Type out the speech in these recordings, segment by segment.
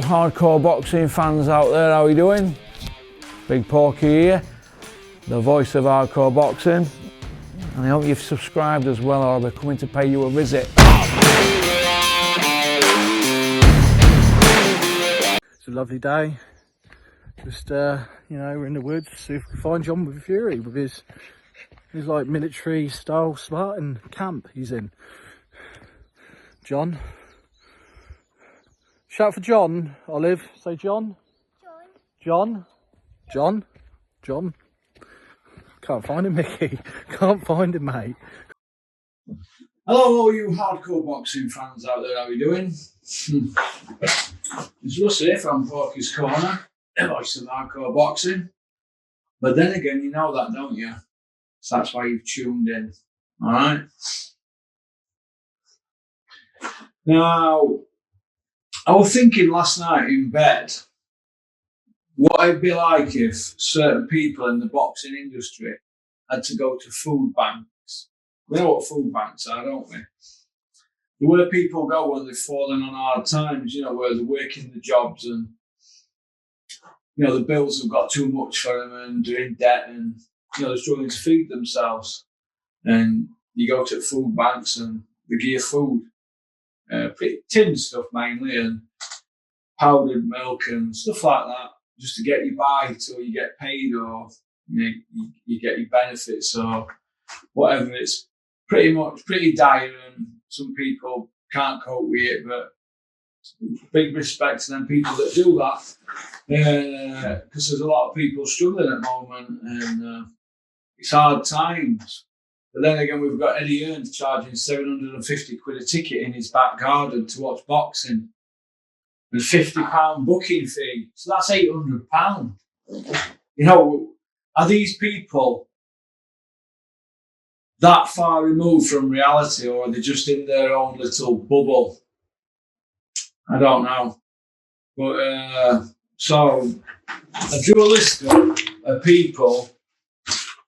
hardcore boxing fans out there, how are you doing? Big Porky here, the voice of hardcore boxing, and I hope you've subscribed as well, or we're coming to pay you a visit. It's a lovely day. Just we're in the woods, see if we can find John Fury with his like military style Spartan camp he's in. John. Shout for John, Olive. Say John. John. John. John. Can't find him, Mickey. Can't find him, mate. Hello all you hardcore boxing fans out there, how are you doing? It's Russ here from Porky's Corner, the voice of hardcore boxing. But then again, you know that, don't you? So that's why you've tuned in. Alright? Now, I was thinking last night in bed what it'd be like if certain people in the boxing industry had to go to food banks. We know what food banks are, don't we? Where people go when they've fallen on hard times, where they're working the jobs and, the bills have got too much for them and they're in debt and, they're struggling to feed themselves. And you go to food banks and they give you food. Tin stuff mainly, and powdered milk and stuff like that, just to get you by till you get paid or you get your benefits or whatever. It's pretty dire, and some people can't cope with it, but big respect to them people that do that, because there's a lot of people struggling at the moment, and it's hard times. But then again, we've got Eddie Earns charging £750 a ticket in his back garden to watch boxing, and £50 booking fee. So that's £800. Are these people that far removed from reality, or are they just in their own little bubble? I don't know. But so I drew a list of people.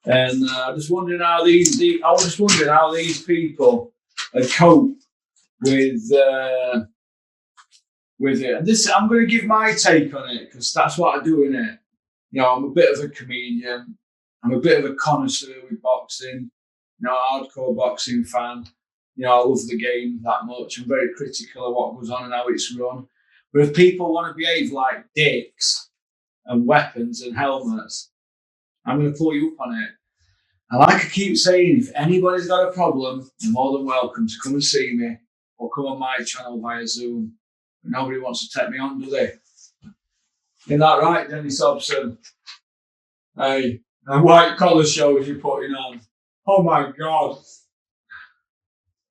And I was just wondering how these people cope with it. And this, I'm going to give my take on it because that's what I do in it. I'm a bit of a comedian. I'm a bit of a connoisseur with boxing. Hardcore boxing fan. I love the game that much. I'm very critical of what goes on and how it's run. But if people want to behave like dicks and weapons and helmets, I'm going to pull you up on it. And like I keep saying, if anybody's got a problem, you're more than welcome to come and see me or come on my channel via Zoom. But nobody wants to take me on, do they? Isn't that right, Dennis Hobson? Hey, and white collar shows you're putting on. Oh my God.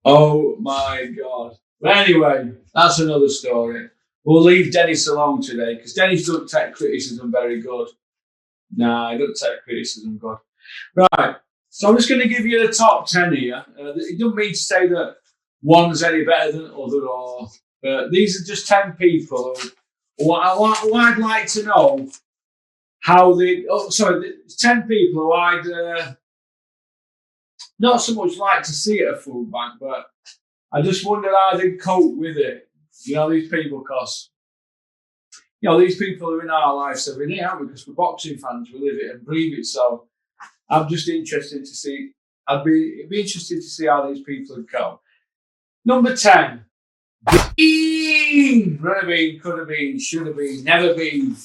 Oh my God. But anyway, that's another story. We'll leave Dennis alone today because Dennis doesn't take criticism very good. Nah, he doesn't take criticism good. Right, so I'm just going to give you the top 10 here. It doesn't mean to say that one's any better than the other, these are just 10 people who I'd like to know how they. 10 people who I'd not so much like to see at a food bank, but I just wonder how they cope with it. These people, because these people are in our lives every day, aren't we? Because we're boxing fans, we live it and breathe it. So I'm just interested to see. It'd be interesting to see how these people would go. Number 10. Bean! Run have been, could have been, should have been, never been.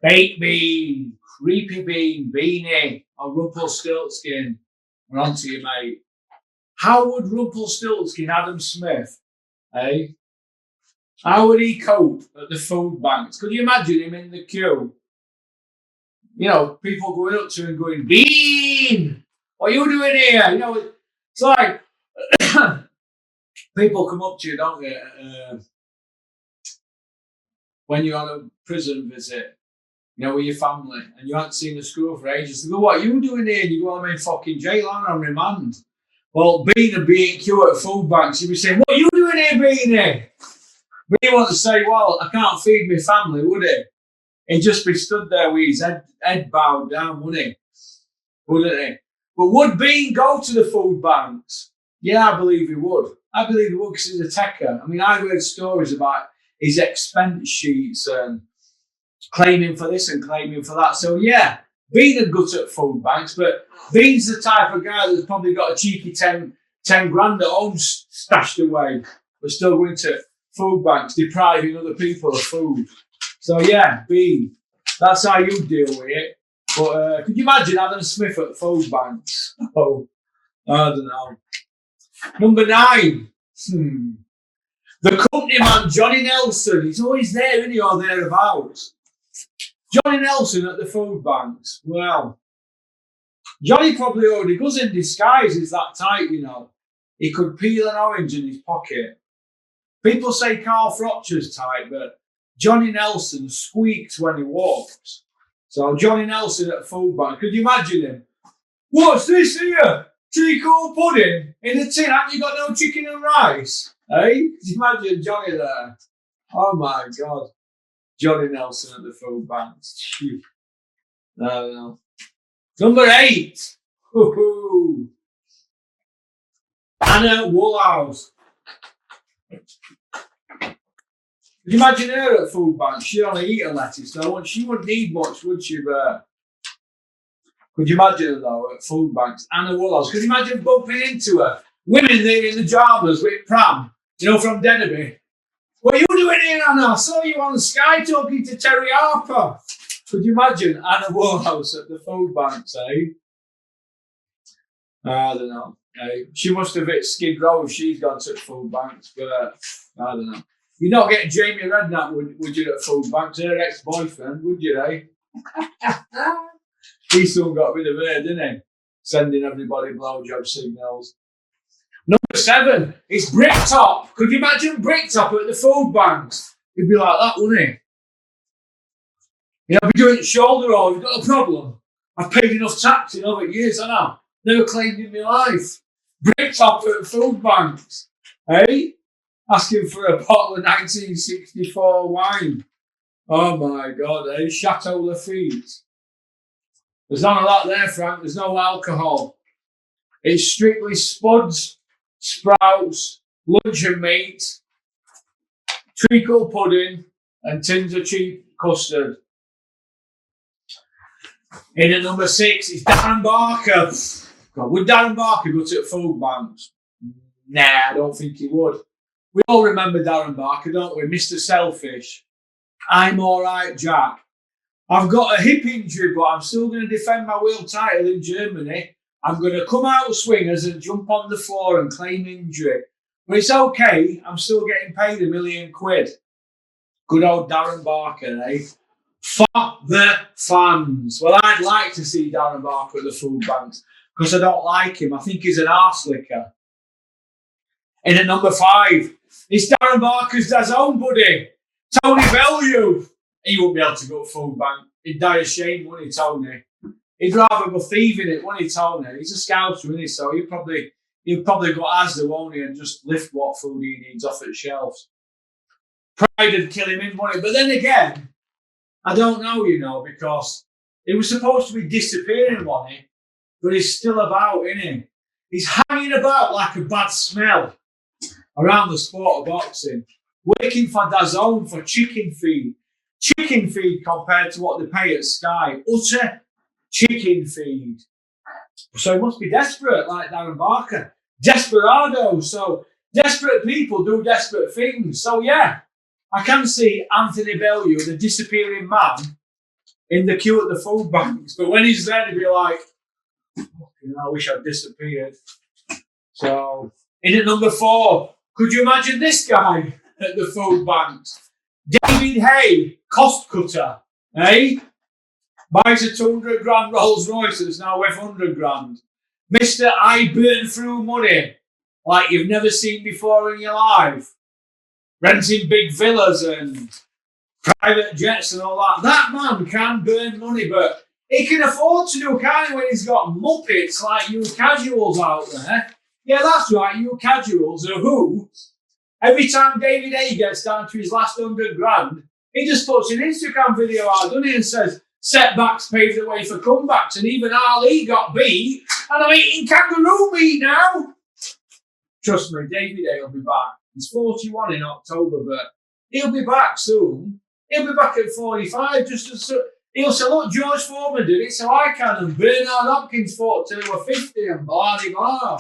Baked bean, creepy bean, beanie, or Rumpelstiltskin. We're on to you, mate. How would Rumpelstiltskin Adam Smith, how would he cope at the food banks? Could you imagine him in the queue? People going up to him going, Bean! What are you doing here? It's like people come up to you, don't they? When you're on a prison visit, with your family, and you haven't seen the school for ages. They go, what are you doing here? And you go, I'm in fucking jail, I'm on remand. Well, Bean and B&Q at food banks, you'd be saying, what are you doing here, Beanie? But he wants to say, well, I can't feed my family, would he? He'd just be stood there with his head bowed down, wouldn't he? But would Bean go to the food banks? Yeah, I believe he would. I believe he would because he's a techer. I mean, I've heard stories about his expense sheets and claiming for this and claiming for that. So yeah, Bean are good at food banks, but Bean's the type of guy that's probably got a cheeky 10 grand at home stashed away, but still going to food banks, depriving other people of food. So yeah, Bean, that's how you deal with it. But could you imagine Adam Smith at food banks? Oh, I don't know. Number 9. The company man, Johnny Nelson. He's always there, isn't he, or thereabouts. Johnny Nelson at the food banks. Well, Johnny probably already goes in disguise. He's that type, you know. He could peel an orange in his pocket. People say Carl Frotcher's type, but Johnny Nelson squeaks when he walks. So Johnny Nelson at the food bank. Could you imagine him? What's this here? Treacle pudding in a tin. Haven't you got no chicken and rice? Hey? Could you imagine Johnny there? Oh my God. Johnny Nelson at the food banks. I don't know. Number 8. Woo-hoo. Anna Woolhouse. Could you imagine her at food banks? She'd only eat a lettuce, so she wouldn't need much, would she? But could you imagine her though at food banks? Anna Woolhouse. Could you imagine bumping into her? Women there in the jammers with pram, you know, from Denby. What are you doing here, Anna? I saw you on Sky talking to Terry Harper. Could you imagine Anna Woolhouse at the food banks, eh? I don't know. She must have hit Skid Row if she's gone to food banks, but I don't know. You'd not get Jamie Redknapp, would you, at food banks? Her ex-boyfriend, would you, eh? He soon got rid of her, didn't he? Sending everybody blowjob signals. Number 7 is Bricktop. Could you imagine Bricktop at the food banks? He'd be like that, wouldn't he? You know, be doing it shoulder roll. You've got a problem. I've paid enough tax in over years, I know. Never claimed in my life. Bricktop at food banks. Eh? Asking for a bottle of 1964 wine. Oh my God, eh? Chateau Lafitte. There's none of that there, Frank. There's no alcohol. It's strictly spuds, sprouts, luncheon meat, treacle pudding, and tins of cheap custard. In at number 6 is Darren Barker. God, would Darren Barker go to the food banks? Nah, I don't think he would. We all remember Darren Barker, don't we? Mr. Selfish. I'm all right, Jack. I've got a hip injury, but I'm still going to defend my world title in Germany. I'm going to come out swingers and jump on the floor and claim injury. But it's okay. I'm still getting paid £1 million. Good old Darren Barker, eh? For the fans. Well, I'd like to see Darren Barker at the food banks because I don't like him. I think he's an arse licker. In at number 5, it's Darren Barker's dad's own buddy, Tony Bellew. He wouldn't be able to go to food bank. He'd die of shame, wouldn't he, Tony? He'd rather go thieving it, wouldn't he, Tony? He's a scouser, isn't he? So he'll probably go Asda, won't he, and just lift what food he needs off at the shelves. Pride would kill him in, wouldn't it? But then again, I don't know, you know, because he was supposed to be disappearing, wasn't he? But he's still about, isn't he? He's hanging about like a bad smell around the sport of boxing, working for DAZN for chicken feed. Chicken feed compared to what they pay at Sky. Utter chicken feed. So he must be desperate, like Darren Barker. Desperado. So desperate people do desperate things. So yeah, I can see Anthony Bellew, the disappearing man, in the queue at the food banks. But when he's there, he'd be like, I wish I'd disappeared. So, in at number 4, could you imagine this guy at the food banks? David Haye, cost cutter, eh? Buys a 200 grand Rolls Royce that's now worth 100 grand. Mr. I burn through money like you've never seen before in your life. Renting big villas and private jets and all that. That man can burn money, but he can afford to do, can't he, when he's got muppets like you casuals out there? Yeah, that's right, you casuals are who, every time David Haye gets down to his last 100 grand, he just puts an Instagram video out, doesn't he, and says, setbacks paved the way for comebacks, and even Ali got beat, and I'm eating kangaroo meat now. Trust me, David Haye will be back. He's 41 in October, but He'll be back soon. He'll be back at 45. He'll say, look, George Foreman did it, so I can. And Bernard Hopkins fought till he was 50 and blah, blah, blah.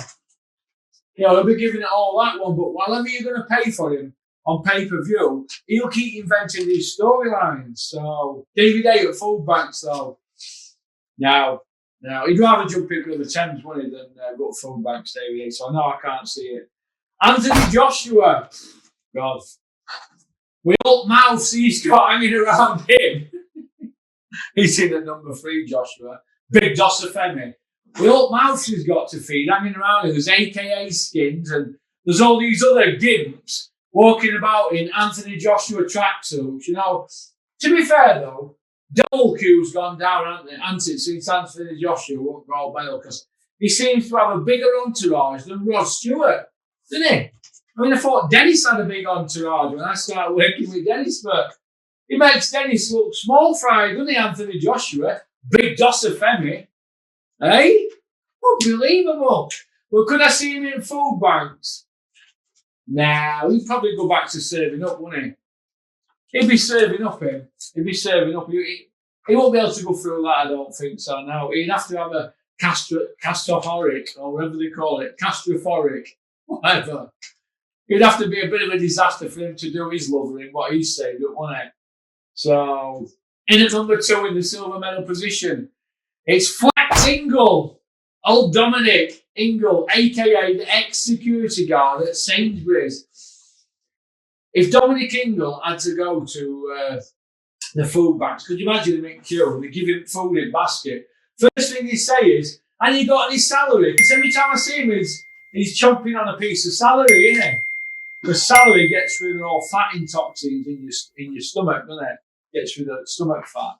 He'll be giving it all that one, but whatever you're going to pay for him on pay-per-view, he'll keep inventing these storylines. So, David A at fullbacks, though. Now, he'd rather jump in with the Thames money than go to fullbacks, David A. So, no, I can't see it. Anthony Joshua. God. With all mouths he's got hanging around him. He's in at number 3, Joshua. Big Dosafemi. With all mouths he's got to feed hanging around him. There's AKA skins and there's all these other gimps walking about in Anthony Joshua tracksuits. You know, to be fair though, double Q's gone down, hasn't it, since Anthony Joshua won't go bail because he seems to have a bigger entourage than Rod Stewart, doesn't he? I mean, I thought Dennis had a big entourage when I started working with Dennis, but he makes Dennis look small fried, doesn't he, Anthony Joshua? Big Dosafemi. Hey? Unbelievable. Well, could I see him in food banks? Nah, he'd probably go back to serving up, wouldn't he? He'd be serving up him. He'd be serving up. He won't be able to go through that, I don't think so. No, he'd have to have a castrophoric, or whatever they call it, castrophoric, whatever. It'd have to be a bit of a disaster for him to do his lovering, what he's saying, wouldn't it? So, in at number 2 in the silver medal position, it's Flex Ingle, old Dominic Ingle, aka the ex-security guard at Sainsbury's. If Dominic Ingle had to go to the food banks, could you imagine him in queue and they give him food in basket? First thing they say is, and you got any salary? Because every time I see him, he's chomping on a piece of salary, isn't he? The salary gets rid of all fatting toxins in your stomach, doesn't it? Gets rid of stomach fat.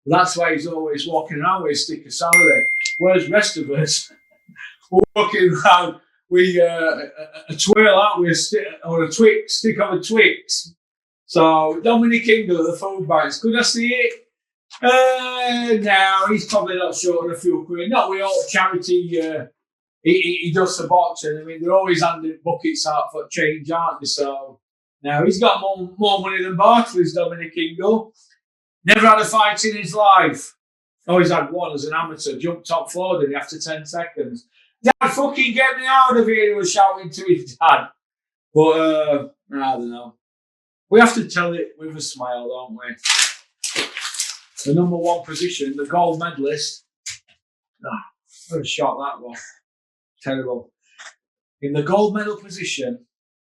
That's why he's always walking around with a stick of salary. Whereas the rest of us, we're walking around with a twirl out with a stick, or a Twix, stick of a Twix. So, Dominic Ingle at the food banks, could I see it? No, he's probably not short of a few quid. Not with all charity he does the boxing. I mean, they're always handing buckets out for change, aren't they? So, now he's got more money than Barclays, Dominic Ingle. Never had a fight in his life. Oh, he's had one as an amateur. Jumped top floor, did he, after 10 seconds? Dad, fucking get me out of here, he was shouting to his dad. But, I don't know. We have to tell it with a smile, don't we? The number 1 position, the gold medalist. What a shot that was. Terrible. In the gold medal position,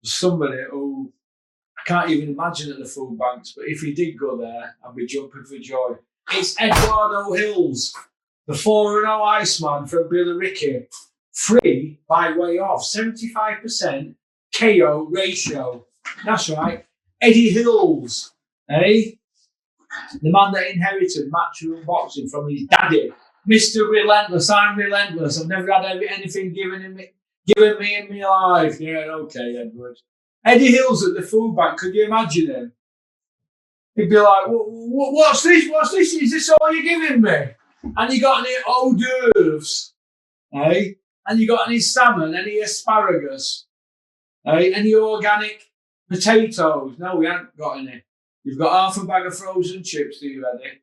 somebody who I can't even imagine at the food banks, but if he did go there, I'd be jumping for joy. It's Eduardo Hills, the 4-0 Iceman from Billericay. 3 by way of 75% KO ratio. That's right. Eddie Hills, eh? The man that inherited matchroom boxing from his daddy. Mr. Relentless, I'm relentless. I've never had anything given me in my life. Yeah, okay, Edward. Eddie Hills at the food bank, could you imagine him? He'd be like, what's this? What's this? Is this all you're giving me? And you got any hors d'oeuvres? Eh? And you got any salmon, any asparagus? Eh? Any organic potatoes? No, we haven't got any. You've got half a bag of frozen chips, do you, Eddie?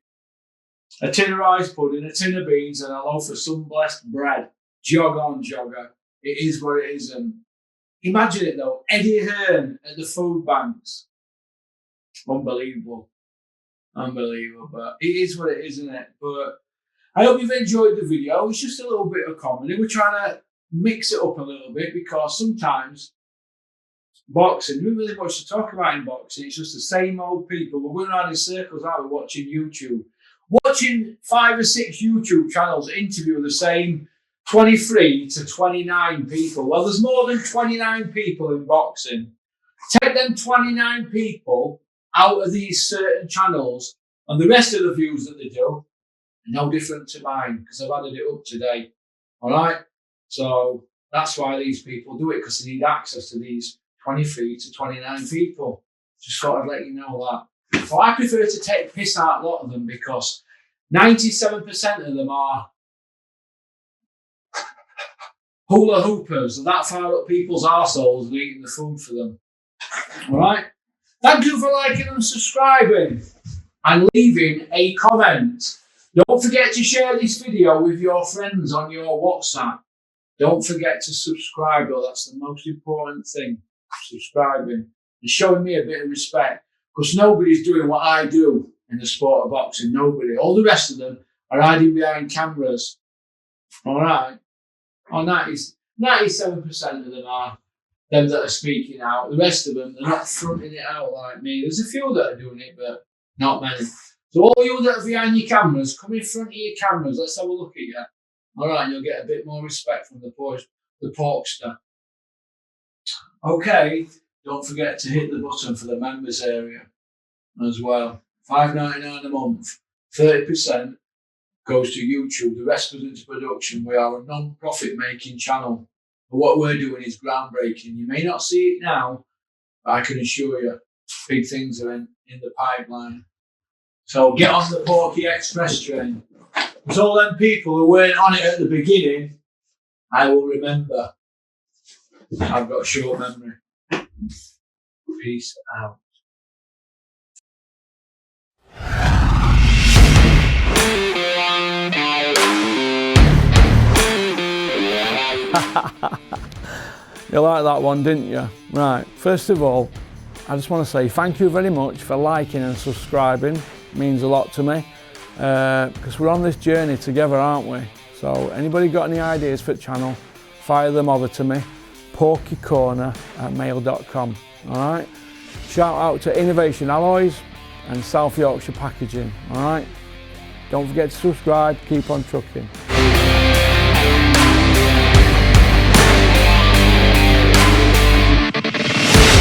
A tin of rice pudding, a tin of beans, and a loaf of sun blessed bread. Jog on, jogger. It is what it is. And imagine it though, Eddie Hearn at the food banks. Unbelievable. Unbelievable. But it is what it is, isn't it? But I hope you've enjoyed the video. It's just a little bit of comedy. We're trying to mix it up a little bit because sometimes boxing, there's really much to talk about in boxing. It's just the same old people. We're going around in circles, aren't we, watching YouTube. Watching 5 or 6 YouTube channels interview the same 23 to 29 people. Well, there's more than 29 people in boxing. Take them 29 people out of these certain channels, and the rest of the views that they do are no different to mine because I've added it up today. All right? So that's why these people do it, because they need access to these 23 to 29 people. Just thought I'd let you know that. Well, I prefer to take piss out a lot of them because 97% of them are hula hoopers and that far up people's arseholes and eating the food for them. All right? Thank you for liking and subscribing and leaving a comment. Don't forget to share this video with your friends on your WhatsApp. Don't forget to subscribe, though. That's the most important thing. Subscribing and showing me a bit of respect, because nobody's doing what I do in the sport of boxing. Nobody. All the rest of them are hiding behind cameras. All right. Oh, 97% of them are them that are speaking out. The rest of them, they're not fronting it out like me. There's a few that are doing it, but not many. So all you that are behind your cameras, come in front of your cameras. Let's have a look at you. All right, and you'll get a bit more respect from the porkster. Okay, don't forget to hit the button for the members area as well. $5.99 a month, 30% goes to YouTube. The rest goes into production. We are a non-profit making channel. But what we're doing is groundbreaking. You may not see it now, but I can assure you, big things are in the pipeline. So get on the Porky Express train. It's all them people who weren't on it at the beginning, I will remember. I've got a short memory. Peace out. You like that one, didn't you? Right, first of all, I just want to say thank you very much for liking and subscribing. It means a lot to me, because we're on this journey together, aren't we? So anybody got any ideas for the channel, fire them over to me, porkycorner@mail.com. All right. Shout out to Innovation Alloys and South Yorkshire Packaging. All right. Don't forget to subscribe. Keep on trucking.